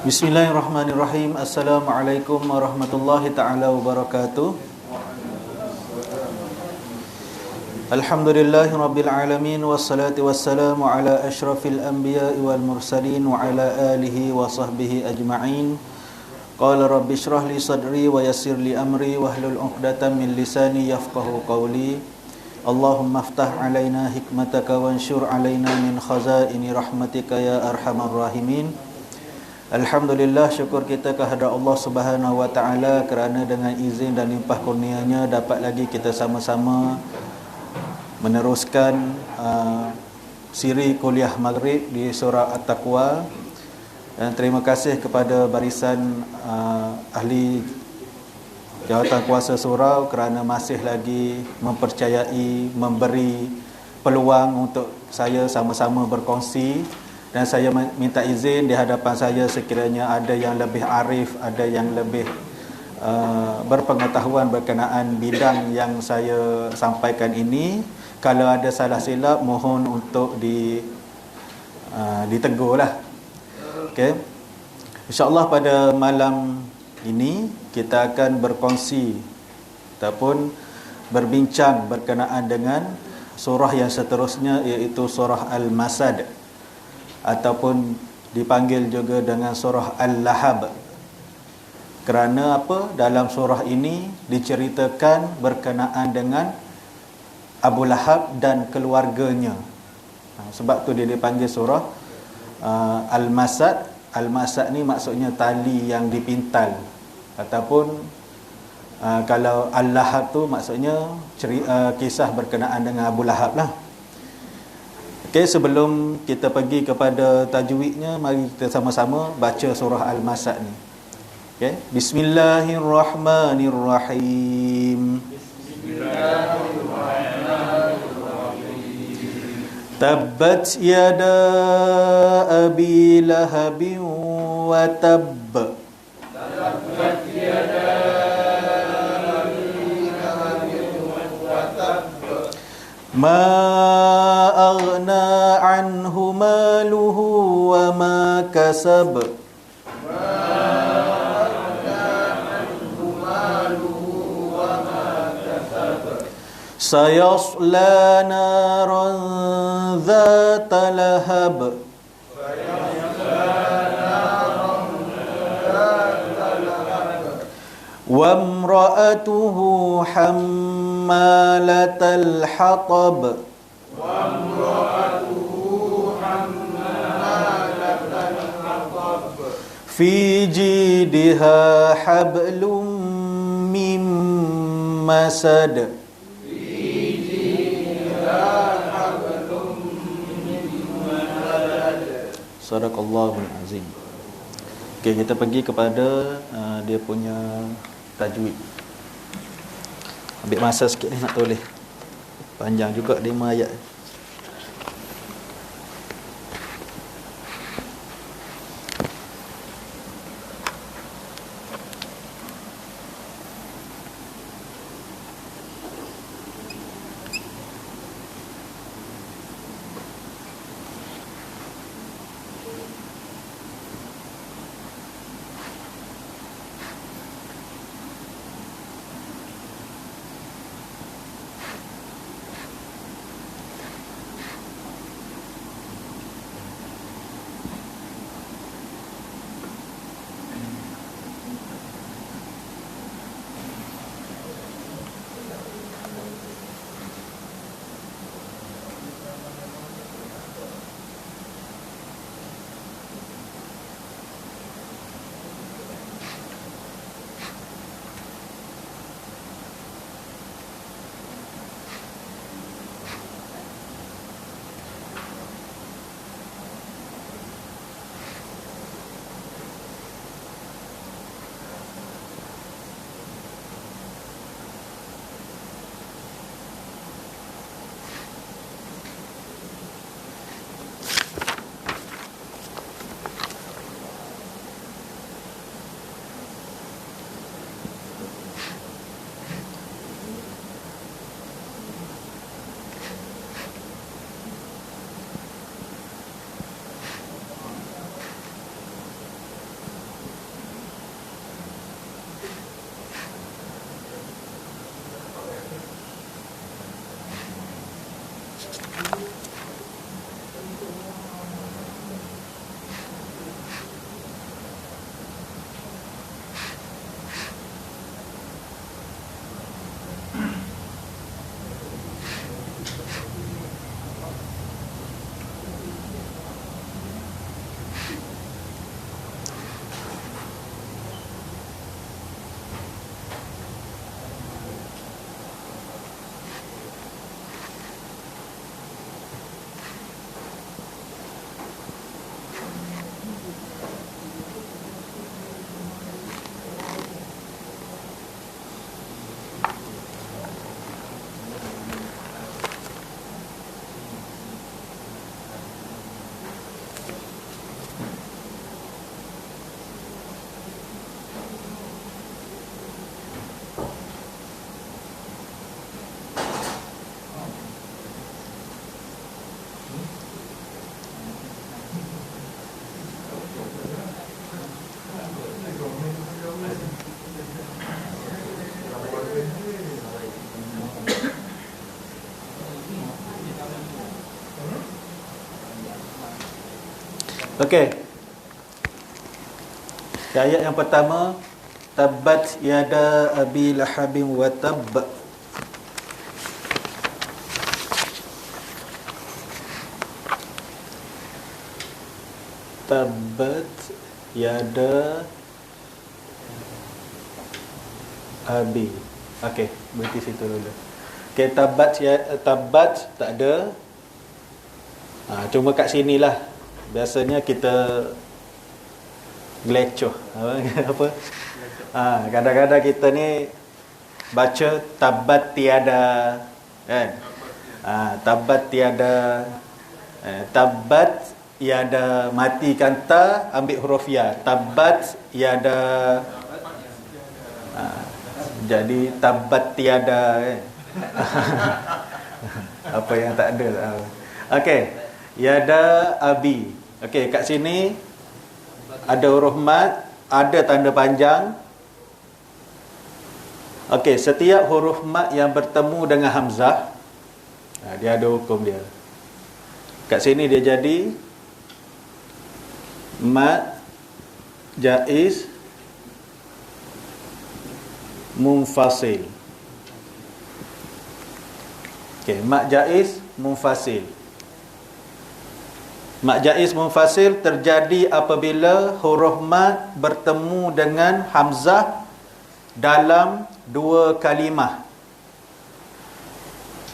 Bismillahirrahmanirrahim. Assalamualaikum warahmatullahi ta'ala wabarakatuh. Alhamdulillahi rabbil alamin. Wassalatu wassalamu ala ashrafil anbiya'i wal mursalin wa ala alihi wa sahbihi ajma'in. Qala rabbi shrah li sadri wa yassir li amri wahlul 'uqdatam min lisani yafqahu qawli. Allahumma aftah alaina hikmataka wanshur alaina min khazaini rahmatika ya arhamar rahimin. Alhamdulillah, syukur kita kehadrat Allah Subhanahu wa taala kerana dengan izin dan limpah kurnia-Nya dapat lagi kita sama-sama meneruskan siri kuliah Maghrib di surah At-Taqwa. Dan terima kasih kepada barisan ahli jawatan kuasa surau kerana masih lagi mempercayai, memberi peluang untuk saya sama-sama berkongsi. Dan saya minta izin di hadapan saya sekiranya ada yang lebih arif, ada yang lebih berpengetahuan berkenaan bidang yang saya sampaikan ini. Kalau ada salah silap, mohon untuk ditegurlah. Okay. InsyaAllah pada malam ini kita akan berkongsi ataupun berbincang berkenaan dengan surah yang seterusnya, iaitu surah Al-Masad, ataupun dipanggil juga dengan surah Al-Lahab. Kerana apa? Dalam surah ini diceritakan berkenaan dengan Abu Lahab dan keluarganya. Sebab tu dia dipanggil surah Al-Masad. Al-Masad ni maksudnya tali yang dipintal, ataupun kalau Al-Lahab tu maksudnya kisah berkenaan dengan Abu Lahab lah. Okay, sebelum kita pergi kepada tajwidnya, mari kita sama-sama baca surah Al-Masad ni. Okay. Bismillahirrahmanirrahim. Tabbat yada abi lahabin wa tabb. Tabbat yada ma aghna anhu maluhu wa ma kasab. Sayasla naran dhata lahab. Wa imra'atuhu hammalatal hatab. Fi jidha hablum min masad. Sadaqallahul azim. Okey, kita pergi kepada dia punya tajwid. Ambil masa sikit ni nak tulis. Panjang juga 5 ayat. Okey. Ayat yang pertama, tabbat yada abi lahabin wa tabb. Tabbat yada abi. Okey, berhenti situ dulu. Okey, tabbat tak ada. Cuma kat sinilah biasanya kita gelecoh apa? Kadang-kadang kita ni baca tabbat tiada, kan? Tabbat tiada, tabbat iada, matikan ta, ambil huruf ya. Tabbat iada, jadi tabbat tiada, kan? Apa yang tak ada. Okey, yada abi. Okey, kat sini ada huruf mat, ada tanda panjang. Okey, setiap huruf mat yang bertemu dengan hamzah, dia ada hukum dia. Kat sini dia jadi mat jaiz munfasil. Okey, mat jaiz munfasil. Mat jaiz munfasil terjadi apabila huruf mat bertemu dengan hamzah dalam dua kalimah.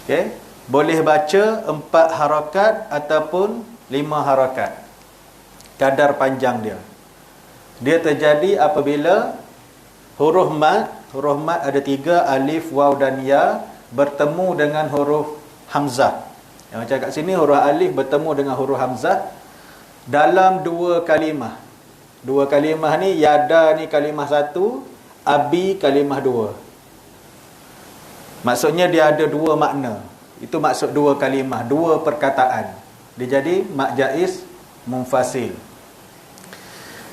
Okey, boleh baca 4 harakat ataupun 5 harakat. Kadar panjang dia. Dia terjadi apabila huruf mat ada 3, alif, waw dan ya, bertemu dengan huruf hamzah. Yang macam kat sini huruf alif bertemu dengan huruf hamzah dalam dua kalimah. Dua kalimah ni, yada ni kalimah 1, abi kalimah 2. Maksudnya dia ada 2 makna. Itu maksud 2 kalimah, 2 perkataan. Dia jadi mat jaiz munfasil.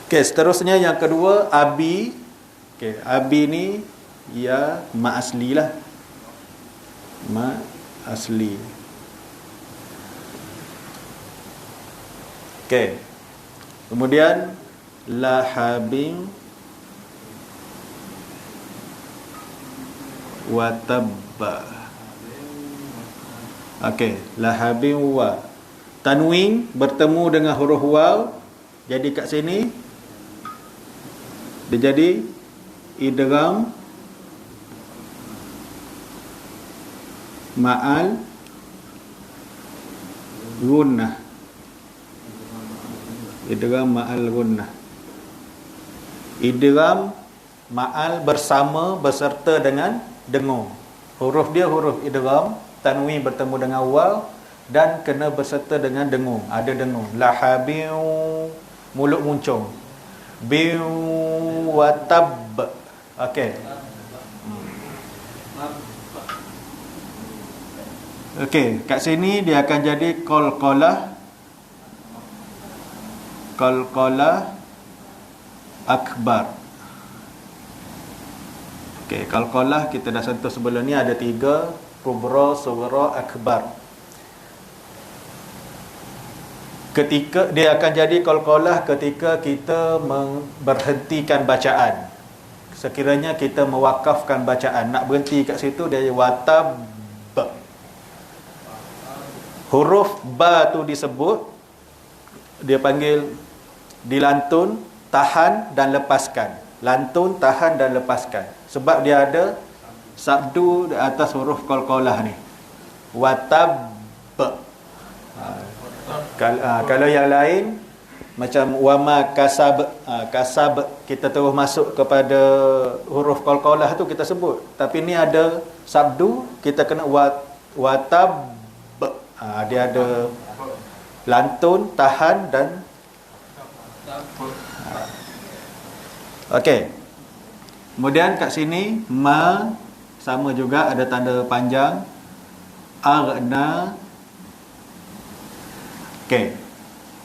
Okey, seterusnya yang kedua, abi. Okey, abi ni ya mat asli lah. Mat asli. Okey. Kemudian lahabin wa tabba. Okey, lahabin wa. Tanwin bertemu dengan huruf waw. Jadi kat sini dia jadi idgham ma'al gunnah. Idgham ma'al gunnah. Idgham ma'al bersama, beserta dengan dengung. Huruf dia huruf idgham, tanwin bertemu dengan waw dan kena berserta dengan dengung. Ada dengung. Lahabiu, mulut muncung. Biu wa tabb. Okey. Okey, kat sini dia akan jadi qalqalah akbar. Okey, qalqalah kita dah sentuh sebelum ni, ada 3, kubra, sughra, akbar. Ketika dia akan jadi qalqalah ketika kita berhentikan bacaan. Sekiranya kita mewakafkan bacaan, nak berhenti kat situ, dia watab. Huruf ba tu disebut, dia panggil dilantun, tahan dan lepaskan. Lantun, tahan dan lepaskan. Sebab dia ada sabdu di atas huruf qalqalah ni. Watab. Kalau yang lain macam wama kasab, kasab kita terus masuk kepada huruf qalqalah tu kita sebut. Tapi ni ada sabdu, kita kena watab. Dia ada lantun, tahan dan okey. Kemudian kat sini ma sama juga ada tanda panjang. Aghna. Okey.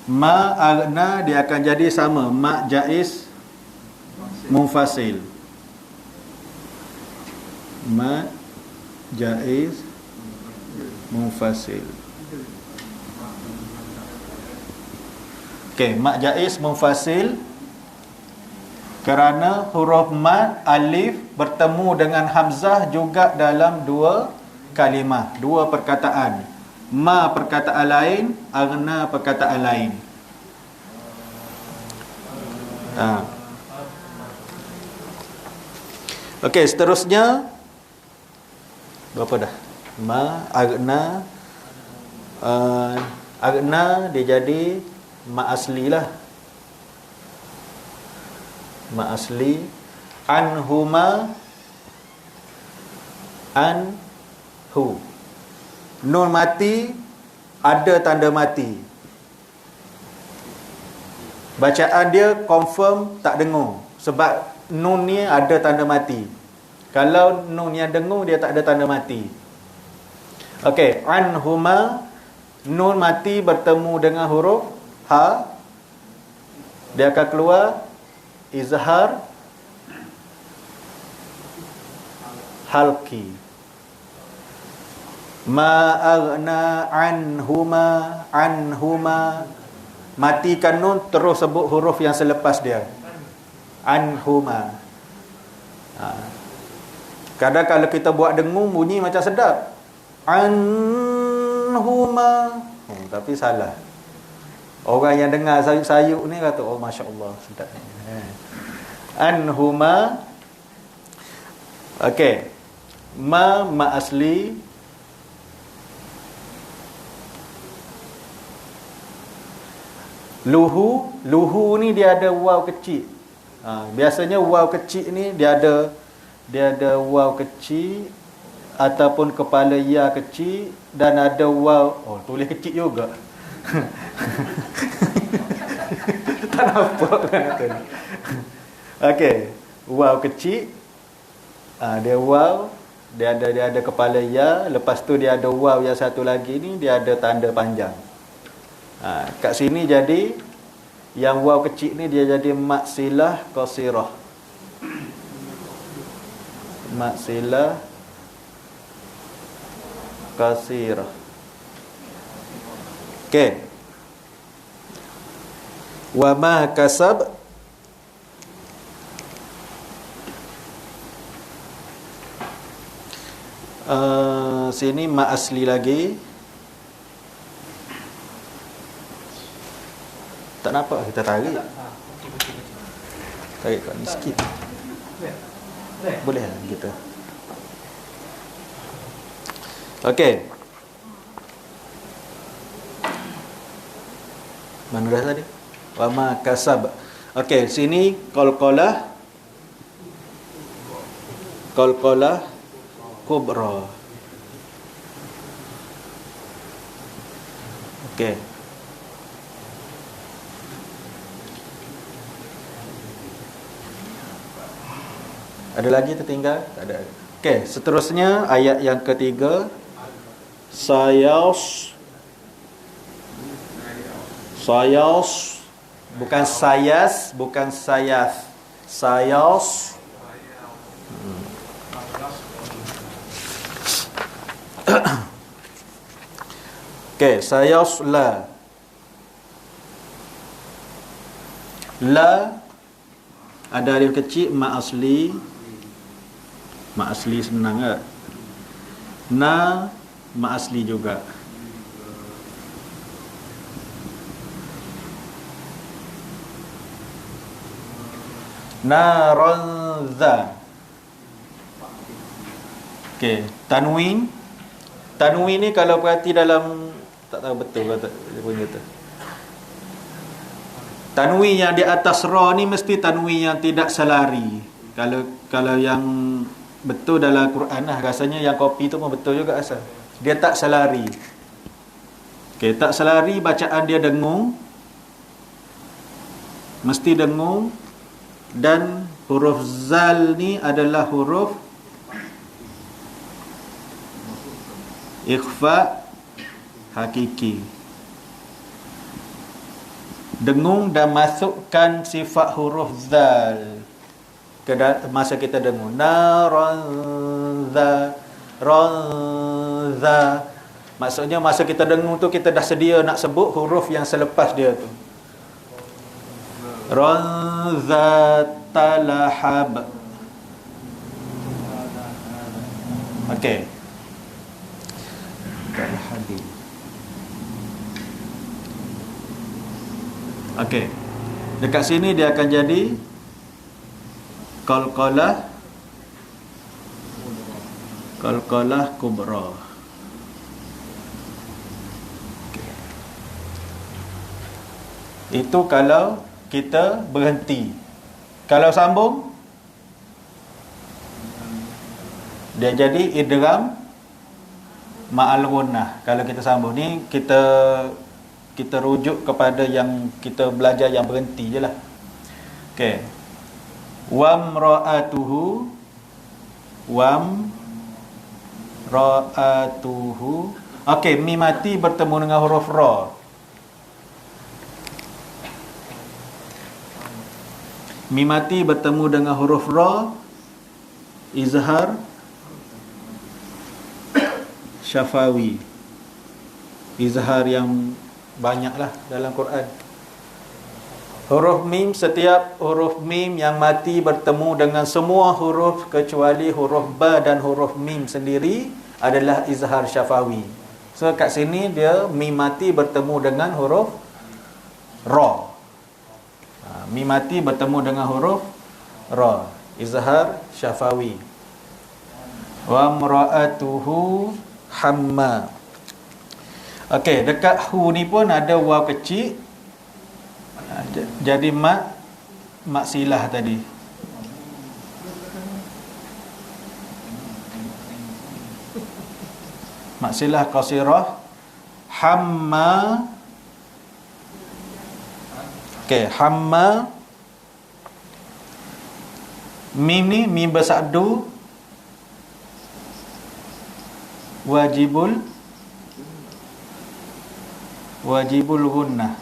Ma aghna dia akan jadi sama, mat jaiz munfasil. Mat jaiz munfasil. Okey, mak jaiz munfasil kerana huruf mad alif bertemu dengan hamzah juga dalam dua kalimah, dua perkataan. Ma perkataan lain, aghna perkataan lain. Okey, seterusnya berapa dah? Ma, aghna, aghna dia jadi ma asli lah. Ma asli. Anhuma, anhu. Nun mati ada tanda mati. Bacaan dia confirm tak dengung sebab nun ni ada tanda mati. Kalau nun yang dengung dia tak ada tanda mati. Okey, anhuma, nun mati bertemu dengan huruf ha, dia akan keluar izhar halqi. Ma aghna anhuma, matikan nun, terus sebut huruf yang selepas dia. Anhuma. Kadang kalau kita buat dengung bunyi macam sedap. Anhuma. Tapi salah. Orang yang dengar sayup-sayup ni kata, oh masya-Allah sedap. Anhuma. Okey. Ma asli. Luhu ni dia ada waw kecil. Biasanya waw kecil ni dia ada waw kecil ataupun kepala ya kecil dan ada waw, tulis kecil juga. Tak nampak kan tu. Okey, waw kecil. Dia waw, dia ada kepala ya, lepas tu dia ada waw yang satu lagi ni dia ada tanda panjang. Kat sini jadi yang waw kecil ni dia jadi maksilah qasirah. Maksilah qasirah. Okey. Wa ma kasab, sini ma asli lagi. Tak nampak, kita tarik kat ni sikit. Boleh lah kita. Okey. Mana dah tadi? Wa ma kasab. Okey, sini qalqalah kubra. Okey. Ada lagi tertinggal? Tak ada. Okey, seterusnya ayat yang ketiga. Sayas, bukan sayas, bukan sayas. Sayas. Okey, sayas la. La ada alif kecil, ma asli. Ma asli senang tak? Na, ma asli juga. Naranza. Okey, tanwin. Tanwin ni kalau perhati dalam, tak tahu betul ke tak dia punya tu. Tanwin yang di atas ra ni mesti tanwin yang tidak selari. Kalau yang betul dalam Quran lah, rasanya yang kopi tu pun betul juga asal. Dia tak selari. Okey, tak selari, bacaan dia dengung. Mesti dengung. Dan huruf zal ni adalah huruf ikhfa hakiki. Dengung dan masukkan sifat huruf zal ke masa kita dengung. Naranza, ranza. Maksudnya masa kita dengung tu kita dah sedia nak sebut huruf yang selepas dia tu. Ra zatalahab. Okey. Talhabi. Okey. Dekat sini dia akan jadi qalqalah kubra. Itu kalau kita berhenti. Kalau sambung, dia jadi idgham ma'al gunnah. Kalau kita sambung ni, kita rujuk kepada yang kita belajar yang berhenti je lah. Okey. Wamra'atuhu Okey, mim mati bertemu dengan huruf ra. Mim mati bertemu dengan huruf ra, izhar syafawi. Izhar yang banyaklah dalam Quran. Huruf mim, setiap huruf mim yang mati bertemu dengan semua huruf kecuali huruf ba dan huruf mim sendiri adalah izhar syafawi. So kat sini dia mim mati bertemu dengan huruf ra. Mim mati bertemu dengan huruf ra, izhar syafawi. Wa mra'atuhu hamma. Okey, dekat hu ni pun ada waw kecil. Jadi mak silah tadi. Mak silah qasirah hamma. Okey, hamma. Mim ni mim bersabdu wajibul gunnah.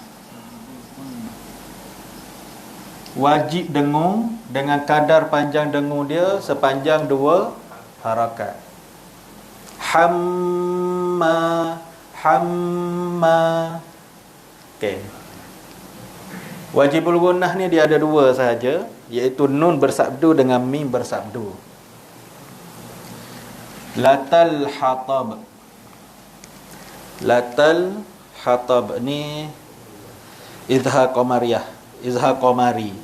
Wajib dengung dengan kadar panjang dengung dia sepanjang 2 harakat. Hamma. Okey. Wajibul gunnah ni dia ada 2 sahaja, iaitu nun bersabdu dengan mim bersabdu. Latal hatab ni izhar qamariyah, izhar qamari.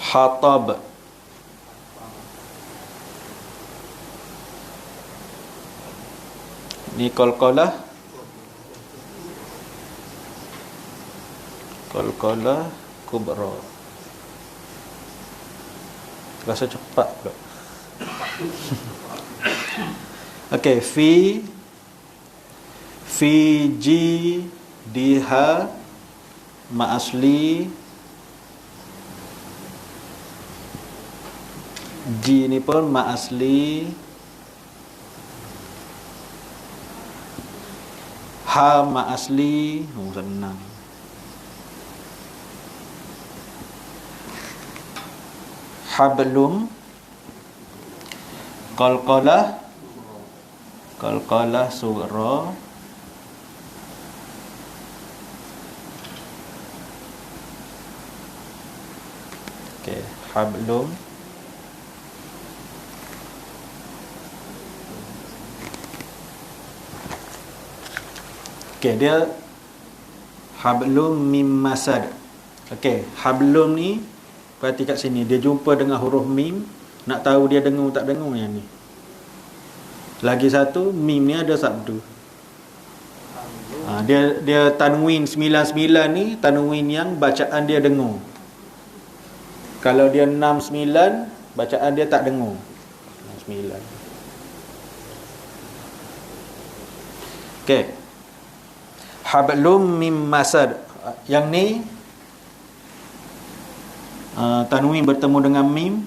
Hatab. Ni qalqalah kubra. Rasa cepat pula. Okey, fi ji diha ma asli. Ji ni pun ma asli. Ha ma asli. Senang. Hablum qalqalah sughra. Okey, hablum. Okey, dia hablum mim masad. Okey, hablum ni perhati kat sini, dia jumpa dengan huruf mim. Nak tahu dia dengung tak dengung yang ni. Lagi satu, mim ni ada sabdu. Dia tanwin 99 ni, tanwin yang bacaan dia dengung. Kalau dia 69, bacaan dia tak dengung. 69. Okey. Hablum mim masad. Yang ni tanwin bertemu dengan mim,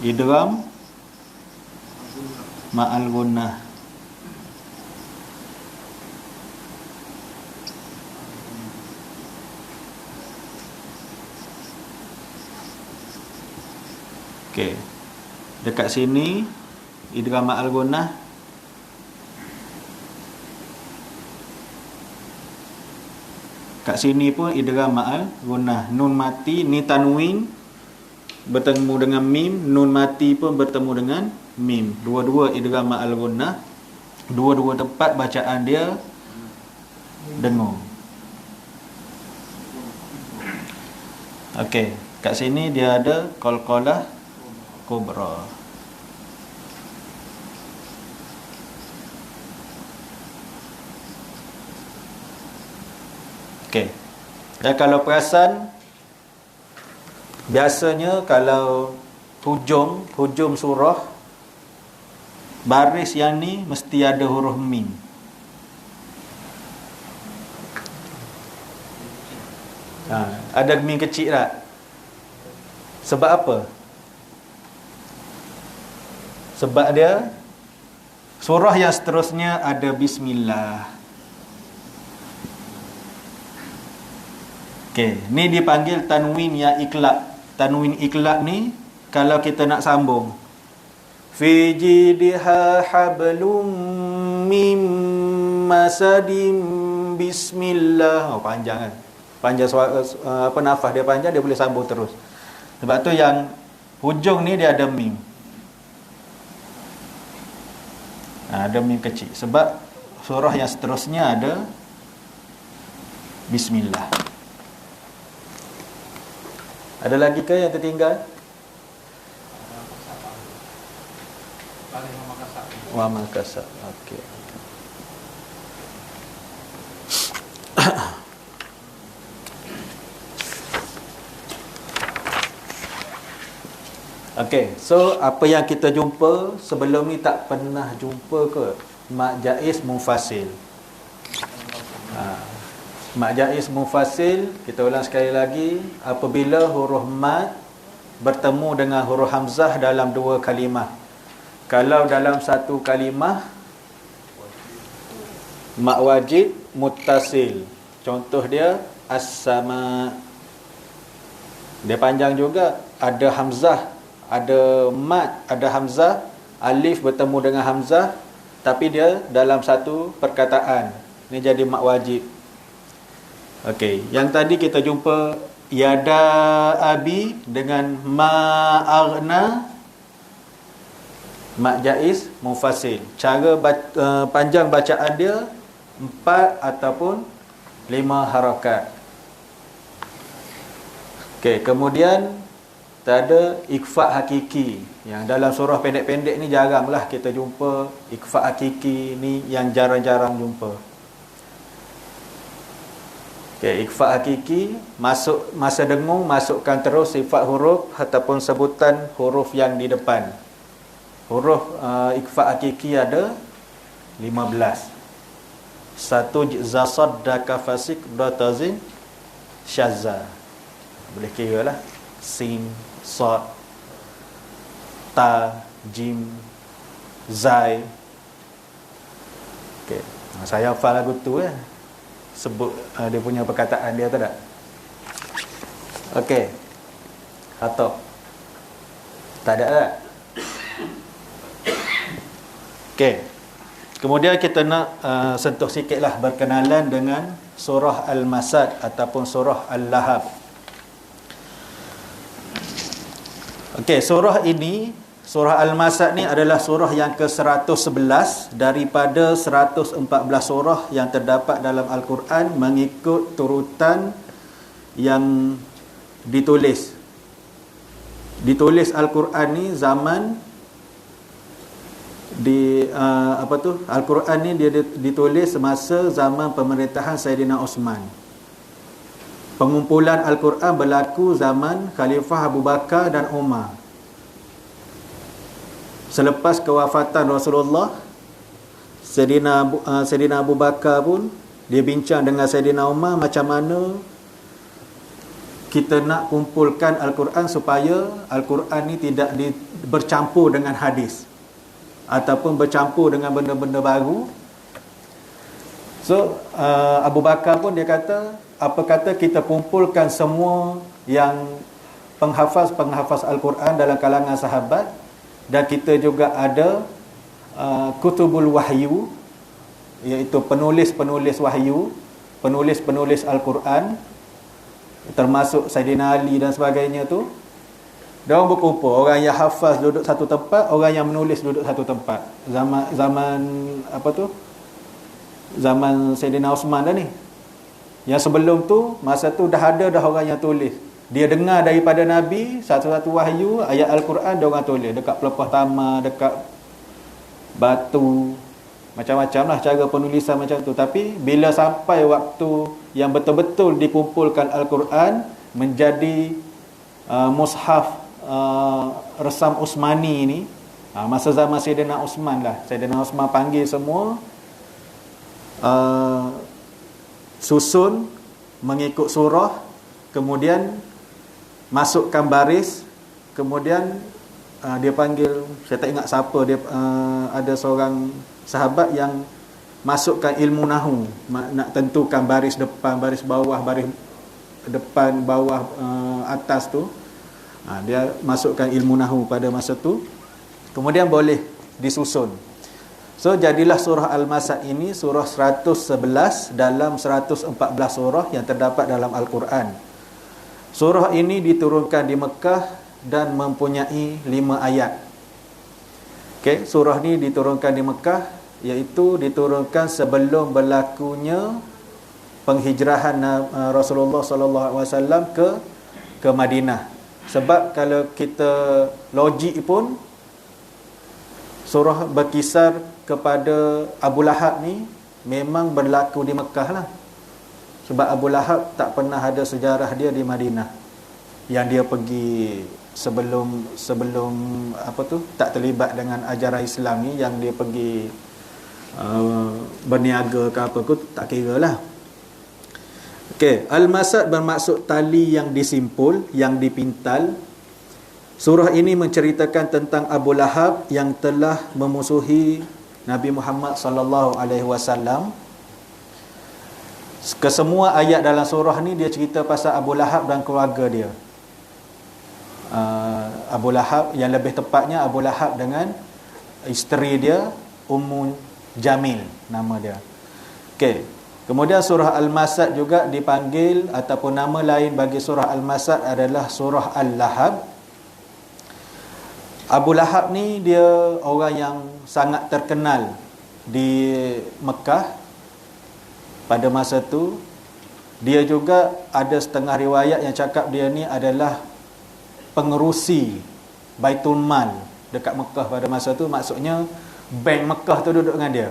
idgham ma'al gunnah. Okey. Dekat sini idgham ma'al gunnah. Kat sini pun idgham ma'al gunnah. Nun mati ni tanwin bertemu dengan mim, nun mati pun bertemu dengan mim. Dua-dua idgham ma'al gunnah. Dua-dua tempat bacaan dia dengung. Okey, kat sini dia ada qalqalah kubra. Okey. Dan kalau perasan, biasanya kalau hujung surah, baris yang ni mesti ada huruf mim. Ada mim kecil tak? Sebab apa? Sebab dia surah yang seterusnya ada bismillah. Okey, ni dipanggil tanwin yang iklaq. Tanwin iklaq ni kalau kita nak sambung, fi jidha hablum mim masadim bismillah. Panjang kan? Panjang suara, nafas dia panjang, dia boleh sambung terus. Sebab tu yang hujung ni dia ada mim. Ada mim kecil. Sebab surah yang seterusnya ada bismillah. Ada lagi ke yang tertinggal? Wa makasab. Okey. Okey, so apa yang kita jumpa sebelum ni tak pernah jumpa ke? Mak jaiz munfasil. Mak jaiz munfasil, kita ulang sekali lagi, apabila huruf mad bertemu dengan huruf hamzah dalam dua kalimah. Kalau dalam satu kalimah, mak wajib muttasil. Contoh dia as-sama. Dia panjang juga, ada hamzah, ada mad, ada hamzah, alif bertemu dengan hamzah, tapi dia dalam satu perkataan. Ini jadi mak wajib. Okey, yang tadi kita jumpa yada abi dengan ma'aghna, mak jaiz munfasil. Cara panjang bacaan dia 4 ataupun 5 harakat. Okey, kemudian ada ikfa hakiki. Yang dalam surah pendek-pendek ni jaranglah kita jumpa ikfa hakiki ni, yang jarang-jarang jumpa. Okey, ikfa hakiki masuk masa dengung, masukkan terus sifat huruf ataupun sebutan huruf yang di depan. Huruf ikfa hakiki ada 15. Satu zasaddaka fasik datazin syazza. Boleh kira lah. Sin, sad, ta, jim, zai. Okey, saya hafal lagu tu ya. Sebut dia punya perkataan dia tak? Okey. Atau tak ada tak? Okey. Kemudian kita nak sentuh sikitlah berkenalan dengan surah Al-Masad ataupun surah Al-Lahab. Okey, surah ini, surah Al-Masad ni adalah surah yang ke-111 daripada 114 surah yang terdapat dalam Al-Quran mengikut turutan yang ditulis. Ditulis Al-Quran ni zaman Al-Quran ni dia ditulis semasa zaman pemerintahan Saidina Osman. Pengumpulan Al-Quran berlaku zaman Khalifah Abu Bakar dan Umar. Selepas kewafatan Rasulullah, Saidina Abu Bakar pun dia bincang dengan Saidina Umar macam mana kita nak kumpulkan Al-Quran supaya Al-Quran ni tidak bercampur dengan hadis ataupun bercampur dengan benda-benda baru. So Abu Bakar pun dia kata, apa kata kita kumpulkan semua yang penghafaz Al-Quran dalam kalangan sahabat, dan kita juga ada kutubul wahyu, iaitu penulis-penulis wahyu, penulis-penulis Al-Quran, termasuk Saidina Ali dan sebagainya tu. Diorang berkumpul, orang yang hafaz duduk satu tempat, orang yang menulis duduk satu tempat. Zaman Saidina Osman dah ni. Yang sebelum tu, masa tu dah ada orang yang tulis. Dia dengar daripada Nabi satu-satu wahyu, ayat Al-Quran dia orang tulis dekat pelepah tamar, dekat batu, macam-macam lah cara penulisan macam tu. Tapi bila sampai waktu yang betul-betul dikumpulkan Al-Quran menjadi mushaf resam Utsmani ni, masa zaman Sayyidina Utsman lah. Sayyidina Utsman panggil semua, susun mengikut surah, kemudian masukkan baris, kemudian dia panggil, saya tak ingat siapa dia, ada seorang sahabat yang masukkan ilmu nahu, nak tentukan baris depan, baris bawah, baris depan, bawah, atas tu. Dia masukkan ilmu nahu pada masa tu, kemudian boleh disusun. So jadilah surah Al-Masad ini surah 111 dalam 114 surah yang terdapat dalam Al-Quran. Surah ini diturunkan di Mekah dan mempunyai 5 ayat. Okey, surah ni diturunkan di Mekah, iaitu diturunkan sebelum berlakunya penghijrahan Rasulullah sallallahu alaihi wasallam ke Madinah. Sebab kalau kita logik pun, surah berkisar kepada Abu Lahab ni memang berlaku di Mekah lah. Sebab Abu Lahab tak pernah ada sejarah dia di Madinah, yang dia pergi sebelum tak terlibat dengan ajaran Islam ni, yang dia pergi berniaga ke apa tu, tak kira lah. Okey, Al-Masad bermaksud tali yang disimpul, yang dipintal. Surah ini menceritakan tentang Abu Lahab yang telah memusuhi Nabi Muhammad sallallahu alaihi wasallam. Kesemua ayat dalam surah ni dia cerita pasal Abu Lahab dan keluarga dia. Abu Lahab, yang lebih tepatnya Abu Lahab dengan isteri dia Ummu Jamil nama dia. Okey. Kemudian surah Al-Masad juga dipanggil, ataupun nama lain bagi surah Al-Masad adalah surah Al-Lahab. Abu Lahab ni dia orang yang sangat terkenal di Mekah pada masa tu. Dia juga ada setengah riwayat yang cakap dia ni adalah pengerusi Baitul Mal dekat Mekah pada masa tu. Maksudnya bank Mekah tu duduk dengan dia.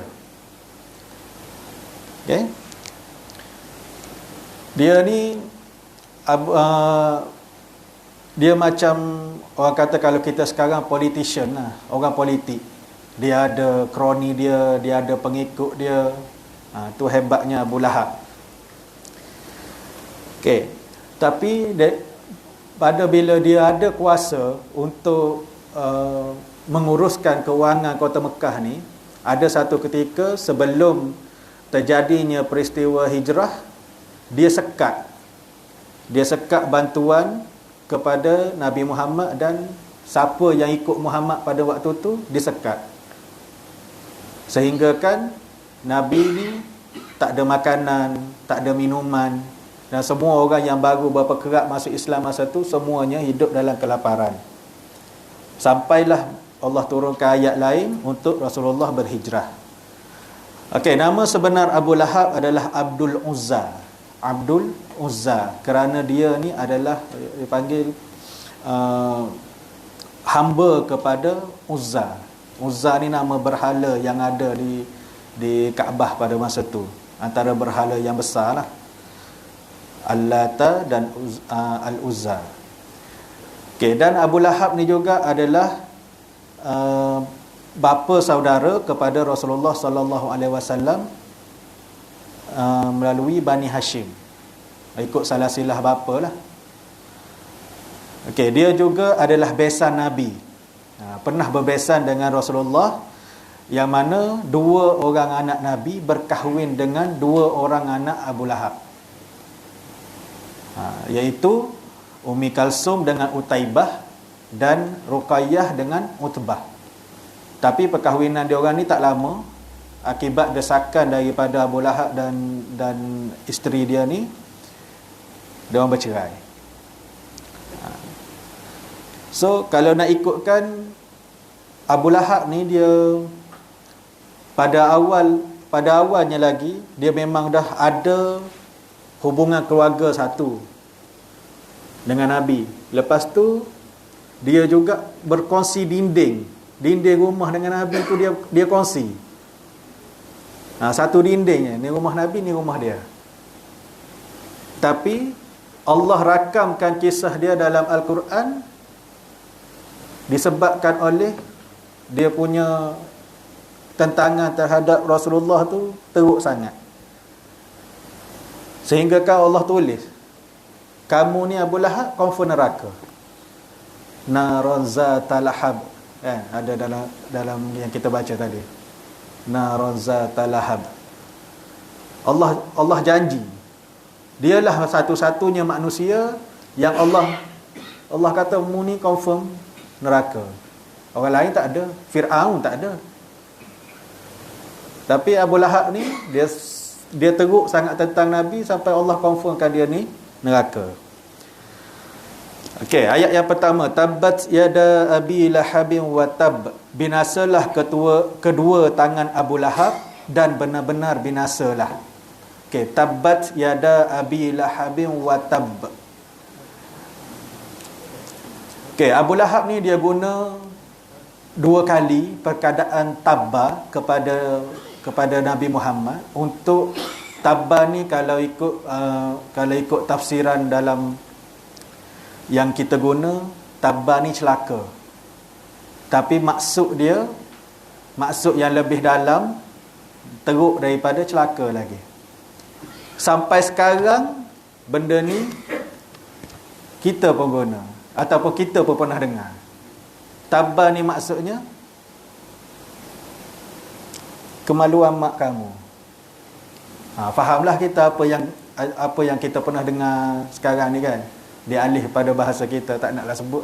Okay. Dia ni dia macam orang kata kalau kita sekarang politician lah, orang politik. Dia ada kroni dia ada pengikut dia. Tu hebatnya Abu Lahab. Okey. Tapi pada bila dia ada kuasa untuk menguruskan kewangan kota Mekah ni, ada satu ketika sebelum terjadinya peristiwa hijrah, dia sekat bantuan kepada Nabi Muhammad, dan siapa yang ikut Muhammad pada waktu tu disekat. Sehingga kan Nabi ni tak ada makanan, tak ada minuman, dan semua orang yang baru berapa kerap masuk Islam masa tu semuanya hidup dalam kelaparan. Sampailah Allah turunkan ayat lain untuk Rasulullah berhijrah. Okey, nama sebenar Abu Lahab adalah Abdul Uzza. Abdul Uzza, kerana dia ni adalah dipanggil hamba kepada Uzza. Uzza ni nama berhala yang ada di Kaabah pada masa tu, antara berhala yang besar lah, Al-Lata dan Al-Uzza. Okay, dan Abu Lahab ni juga adalah bapa saudara kepada Rasulullah sallallahu alaihi wasallam melalui Bani Hashim, ikut salasilah bapa lah. Okay, dia juga adalah besan Nabi, pernah berbesan dengan Rasulullah, yang mana 2 orang anak Nabi berkahwin dengan 2 orang anak Abu Lahab, iaitu Ummi Kalsum dengan Utaibah dan Ruqayyah dengan Utbah. Tapi perkahwinan dia orang ni tak lama, akibat desakan daripada Abu Lahab dan isteri dia ni, dia orang bercerai. So kalau nak ikutkan, Abu Lahab ni dia pada awalnya lagi dia memang dah ada hubungan keluarga satu dengan Nabi. Lepas tu dia juga berkongsi dinding rumah dengan Nabi tu, dia kongsi. Satu dinding, ni rumah Nabi, ni rumah dia. Tapi Allah rakamkan kisah dia dalam Al-Quran disebabkan oleh dia punya tentangan terhadap Rasulullah tu teruk sangat. Sehingga kan Allah tulis, kamu ni Abu Lahab confirm neraka. Naran zata lahab. Ada dalam yang kita baca tadi. Naran zata lahab. Allah janji. Dialah satu-satunya manusia yang Allah kata mu ni confirm neraka. Orang lain tak ada, Firaun tak ada. Tapi Abu Lahab ni dia teruk sangat tentang Nabi sampai Allah confirmkan dia ni neraka. Okey, ayat yang pertama, tabbat yada abi lahabin wa tab. Binasalah kedua tangan Abu Lahab dan benar-benar binasalah. Okey, tabbat yada abi lahabin wa tab. Okey, Abu Lahab ni dia guna dua kali perkataan tabba kepada Nabi Muhammad. Untuk tabba ni kalau ikut tafsiran dalam yang kita guna, tabba ni celaka. Tapi maksud yang lebih dalam, teruk daripada celaka lagi. Sampai sekarang benda ni kita pun guna, ataupun kita pun pernah dengar. Tabba ni maksudnya kemaluan mak kamu. Fahamlah kita apa yang kita pernah dengar sekarang ni kan. Dia alih pada bahasa kita, tak naklah sebut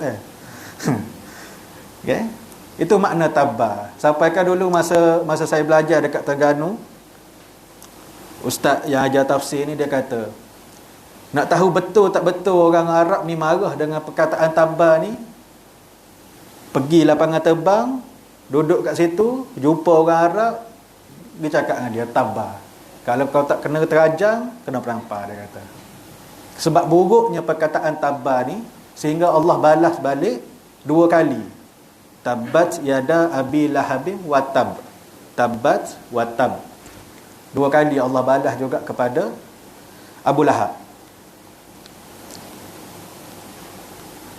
okay? Itu makna tabba. Sampaikan dulu masa saya belajar dekat Terengganu, ustaz yang ajar tafsir ni dia kata, nak tahu betul tak betul orang Arab ni marah dengan perkataan tabba ni, pergi lapangan terbang, duduk kat situ, jumpa orang Arab, dia cakap dengan dia tabba. Kalau kau tak kena terajang, kena perampar, dia kata. Sebab buruknya perkataan tabba ni, sehingga Allah balas balik dua kali. Tabbat yada abi lahabin wa tab. Tabbat wa tab. Dua kali Allah balas juga kepada Abu Lahab.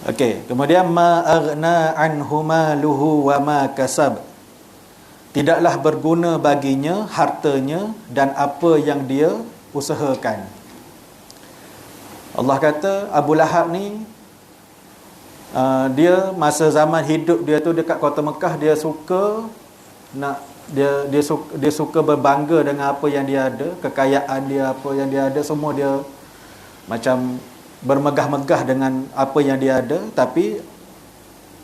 Okey, kemudian ma aghna anhu maluhu wa ma kasab. Tidaklah berguna baginya hartanya dan apa yang dia usahakan. Allah kata Abu Lahab ni dia masa zaman hidup dia tu dekat kota Mekah, dia suka berbangga dengan apa yang dia ada, kekayaan dia, apa yang dia ada, semua dia macam bermegah-megah dengan apa yang dia ada. Tapi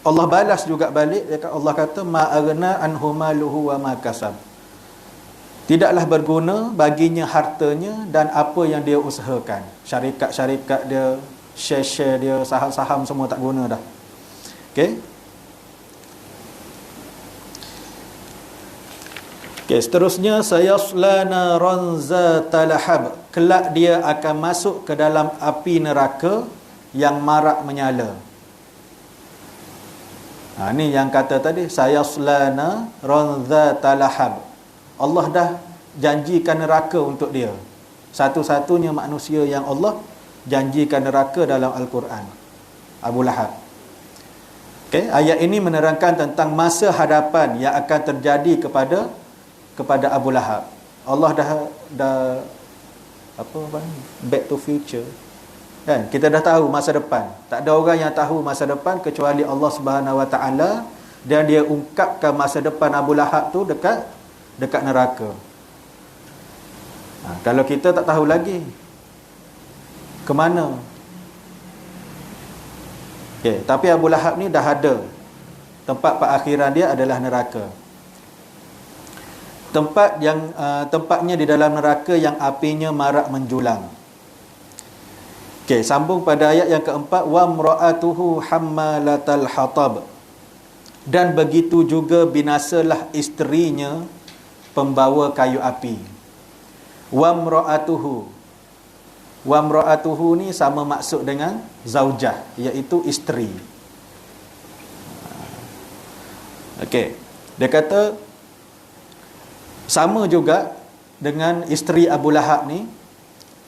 Allah balas juga balik, Allah kata ma aghna anhu maluhu wa ma kasab. Tidaklah berguna baginya hartanya dan apa yang dia usahakan. Syarikat-syarikat dia, share dia, saham-saham semua tak guna dah. Okey. Okey, seterusnya sayasla naran zata lahab. Kelak dia akan masuk ke dalam api neraka yang marak menyala. Ni yang kata tadi, sayasla naran zata lahab. Allah dah janjikan neraka untuk dia. Satu-satunya manusia yang Allah janjikan neraka dalam Al-Quran, Abu Lahab. Okay? Ayat ini menerangkan tentang masa hadapan yang akan terjadi kepada Abu Lahab. Allah dah back to future kan? Kita dah tahu masa depan. Tak ada orang yang tahu masa depan kecuali Allah Subhanahu Wa Taala, dan dia ungkapkan masa depan Abu Lahab tu dekat neraka. Kalau kita tak tahu lagi ke mana Okey, tapi Abu Lahab ni dah ada tempat perakhiran dia adalah neraka. Tempatnya di dalam neraka yang apinya marak menjulang. Okey, sambung pada ayat yang keempat, wa mra'atuhu hammalatal hatab. Dan begitu juga binasalah isterinya pembawa kayu api. Wa mra'atuhu ni sama maksud dengan zaujah, iaitu isteri. Okey, dia kata sama juga dengan isteri Abu Lahab ni,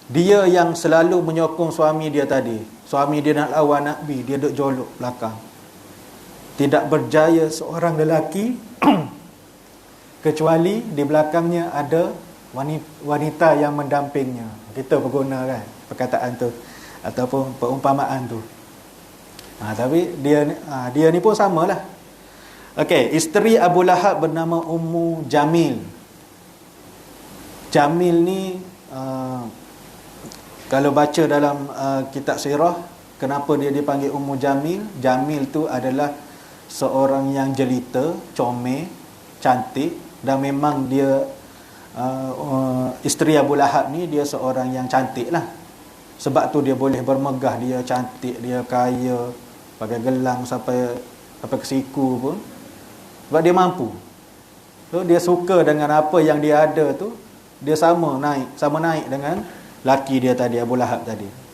dia yang selalu menyokong suami dia tadi. Suami dia nak lawan Nabi, dia duk jolok belakang. Tidak berjaya seorang lelaki kecuali di belakangnya ada wanita yang mendampingnya. Kita pergunakan perkataan tu ataupun perumpamaan tu. Tapi dia ni pun samalah. Okey, isteri Abu Lahab bernama Ummu Jamil. Jamil ni kalau baca dalam kitab sirah, kenapa dia dipanggil Ummu Jamil? Jamil tu adalah seorang yang jelita, comel, cantik, dan memang dia isteri Abu Lahab ni dia seorang yang cantik lah. Sebab tu dia boleh bermegah, dia cantik, dia kaya, pakai gelang sampai ke siku pun. Sebab dia mampu. So dia suka dengan apa yang dia ada tu, dia sama naik dengan laki dia tadi, Abu Lahab tadi.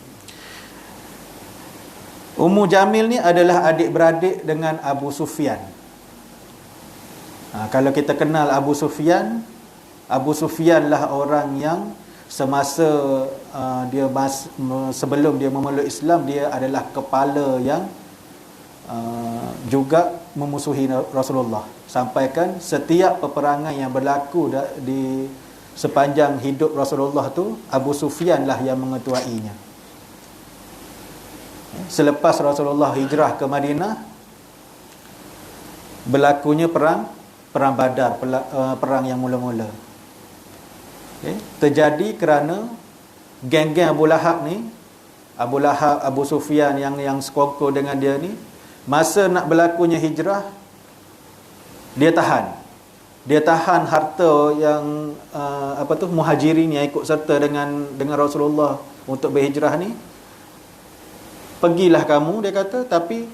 Ummu Jamil ni adalah adik-beradik dengan Abu Sufyan. Kalau kita kenal Abu Sufyan lah orang yang semasa sebelum dia memeluk Islam, dia adalah kepala yang juga memusuhi Rasulullah. Sampaikan setiap peperangan yang berlaku di sepanjang hidup Rasulullah tu, Abu Sufyan lah yang mengetuainya. Selepas Rasulullah hijrah ke Madinah, berlakunya perang Badar, perang yang mula-mula. Terjadi kerana geng-geng Abu Lahab ni, Abu Lahab, Abu Sufyan yang sekongkol dengan dia ni, masa nak berlakunya hijrah, dia tahan harta yang muhajirin yang ikut serta dengan Rasulullah untuk berhijrah ni. Pergilah kamu, dia kata, tapi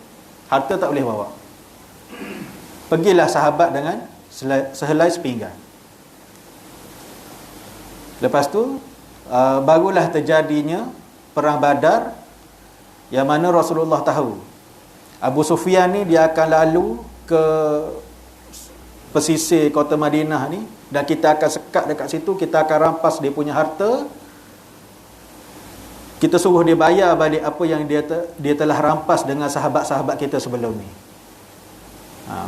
harta tak boleh bawa. Pergilah sahabat dengan sehelai sepinggan. Lepas tu barulah terjadinya perang Badar, yang mana Rasulullah tahu Abu Sufyan ni dia akan lalu ke pesisir kota Madinah ni, dan kita akan sekat dekat situ, kita akan rampas dia punya harta. Kita suruh dia bayar balik apa yang dia telah rampas dengan sahabat-sahabat kita sebelum ni.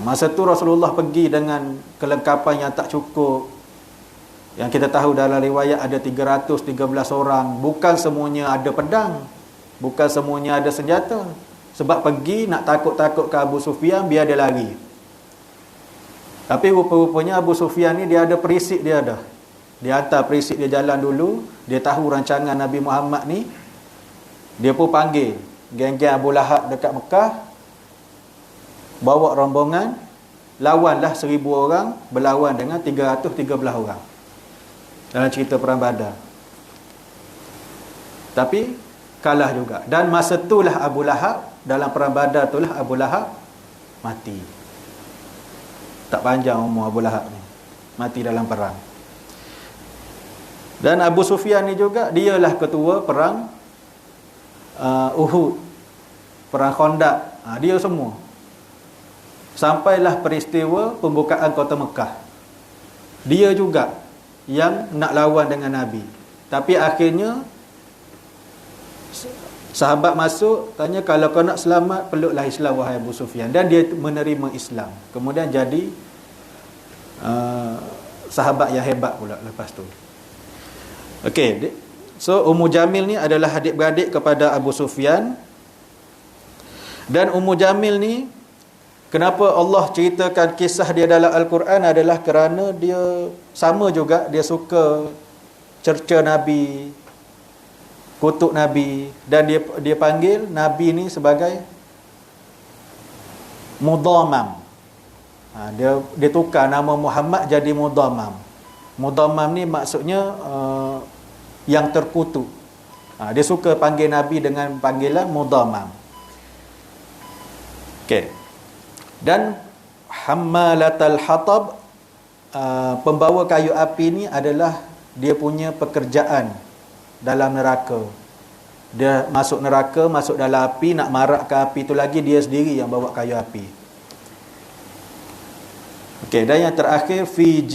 Masa tu Rasulullah pergi dengan kelengkapan yang tak cukup. Yang kita tahu dalam riwayat ada 313 orang. Bukan semuanya ada pedang, bukan semuanya ada senjata. Sebab pergi nak takut-takut ke Abu Sufyan biar dia lari. Tapi rupa-rupanya Abu Sufyan ni dia ada perisik dia dah. Dia hantar perisik dia jalan dulu. Dia tahu rancangan Nabi Muhammad ni. Dia pun panggil geng-geng Abu Lahab dekat Mekah, bawa rombongan, lawanlah 1000 orang berlawan dengan 313 orang dalam cerita perang Badar. Tapi kalah juga. Dan masa itulah Abu Lahab, dalam perang Badar itulah Abu Lahab mati. Tak panjang umur Abu Lahab ni, mati dalam perang. Dan Abu Sufyan ni juga, dialah ketua perang Uhud, perang Khandaq, dia semua. Sampailah peristiwa pembukaan kota Mekah, dia juga yang nak lawan dengan Nabi. Tapi akhirnya sahabat masuk, tanya, kalau kau nak selamat, peluklah Islam wahai Abu Sufyan. Dan dia menerima Islam, kemudian jadi sahabat yang hebat pula lepas tu. Okey, so Ummu Jamil ni adalah adik-beradik kepada Abu Sufyan. Dan Ummu Jamil ni, kenapa Allah ceritakan kisah dia dalam Al-Quran adalah kerana dia sama juga, dia suka cerca Nabi, kutuk Nabi, dan dia panggil Nabi ni sebagai Mudhammam. Dia tukar nama Muhammad jadi Mudhammam. Mudhammam ni maksudnya yang terkutuk. Dia suka panggil Nabi dengan panggilan Mudhammam. Okey. Dan hammalatal hatab, pembawa kayu api ni adalah dia punya pekerjaan dalam neraka. Dia masuk neraka, masuk dalam api, nak marakkan api tu lagi, dia sendiri yang bawa kayu api. Okey, dan yang terakhir fi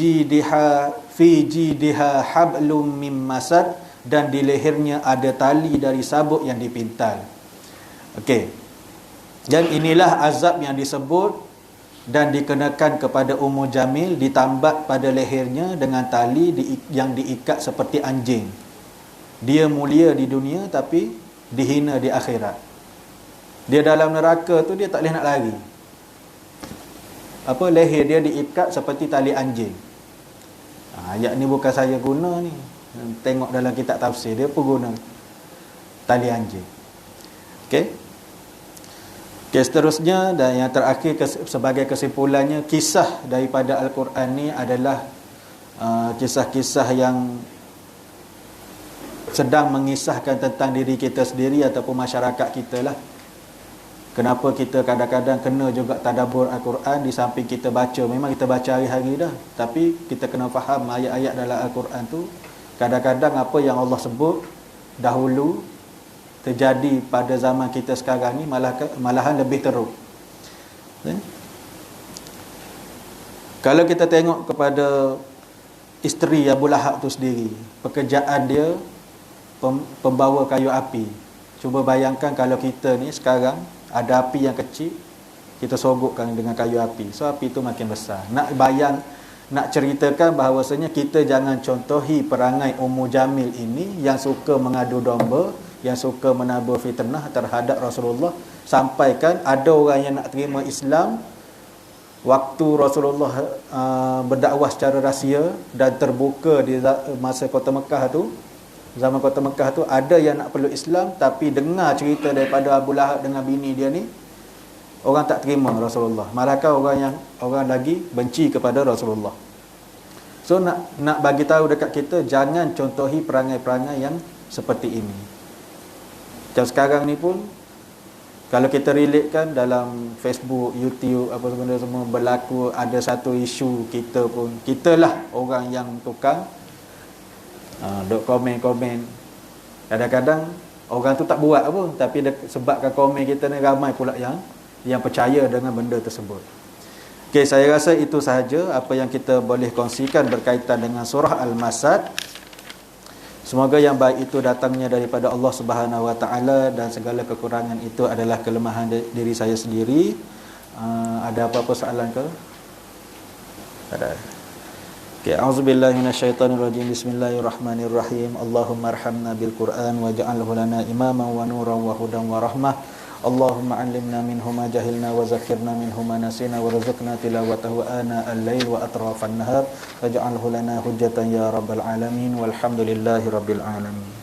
jidiha hablum mim masad, dan di lehernya ada tali dari sabuk yang dipintal. Okey. Dan inilah azab yang disebut dan dikenakan kepada Ummu Jamil, ditambat pada lehernya dengan tali yang diikat seperti anjing. Dia mulia di dunia tapi dihina di akhirat. Dia dalam neraka tu dia tak boleh nak lari. Leher dia diikat seperti tali anjing. Ayat ni bukan saya guna ni. Tengok dalam kitab tafsir dia pun guna tali anjing. Okey. Okey, seterusnya dan yang terakhir sebagai kesimpulannya, kisah daripada Al-Quran ni adalah kisah-kisah yang sedang mengisahkan tentang diri kita sendiri ataupun masyarakat kita lah. Kenapa kita kadang-kadang kena juga tadabbur Al-Quran di samping kita baca. Memang kita baca hari-hari dah, tapi kita kena faham ayat-ayat dalam Al-Quran tu. Kadang-kadang apa yang Allah sebut dahulu terjadi pada zaman kita sekarang ni malahan lebih teruk. Kalau kita tengok kepada isteri Abu Lahab tu sendiri, pekerjaan dia pembawa kayu api. Cuba bayangkan kalau kita ni sekarang ada api yang kecil, kita sogokkan dengan kayu api, so api tu makin besar. Nak ceritakan bahawasanya kita jangan contohi perangai Ummu Jamil ini yang suka mengadu domba, yang suka menabur fitnah terhadap Rasulullah, sampaikan ada orang yang nak terima Islam waktu Rasulullah berdakwah secara rahsia dan terbuka di masa kota Mekah tu. Zaman kota Mekah tu ada yang nak peluk Islam, tapi dengar cerita daripada Abu Lahab dengan bini dia ni, orang tak terima Rasulullah. Malahkan orang lagi benci kepada Rasulullah. So nak bagi tahu dekat kita, jangan contohi perangai-perangai yang seperti ini. Macam sekarang ni pun, kalau kita relatekan dalam Facebook, YouTube, apa benda semua berlaku, ada satu isu, kita lah orang yang tukang duk komen-komen. Kadang-kadang orang tu tak buat apa, tapi sebabkan komen kita ni, ramai pula yang percaya dengan benda tersebut. Okey, saya rasa itu sahaja apa yang kita boleh kongsikan berkaitan dengan surah Al-Masad. Semoga yang baik itu datangnya daripada Allah Subhanahu Wa Taala dan segala kekurangan itu adalah kelemahan diri saya sendiri. Ada apa-apa soalan ke? Ada. Okay, a'udzubillahi minasyaitonirrajim. Bismillahirrahmanirrahim. Allahumma arhamna bil Qur'an waj'alhu lana imaman wa nuran wa hudan wa rahmah. Allahumma 'allimna minhu ma jahilna wa zakkirna minhu ma nasina warzuqna tilawatahu ana al-lail wa atrafan nahar waj'alhu lana hujjatan ya rabbal alamin walhamdulillahi rabbil alamin.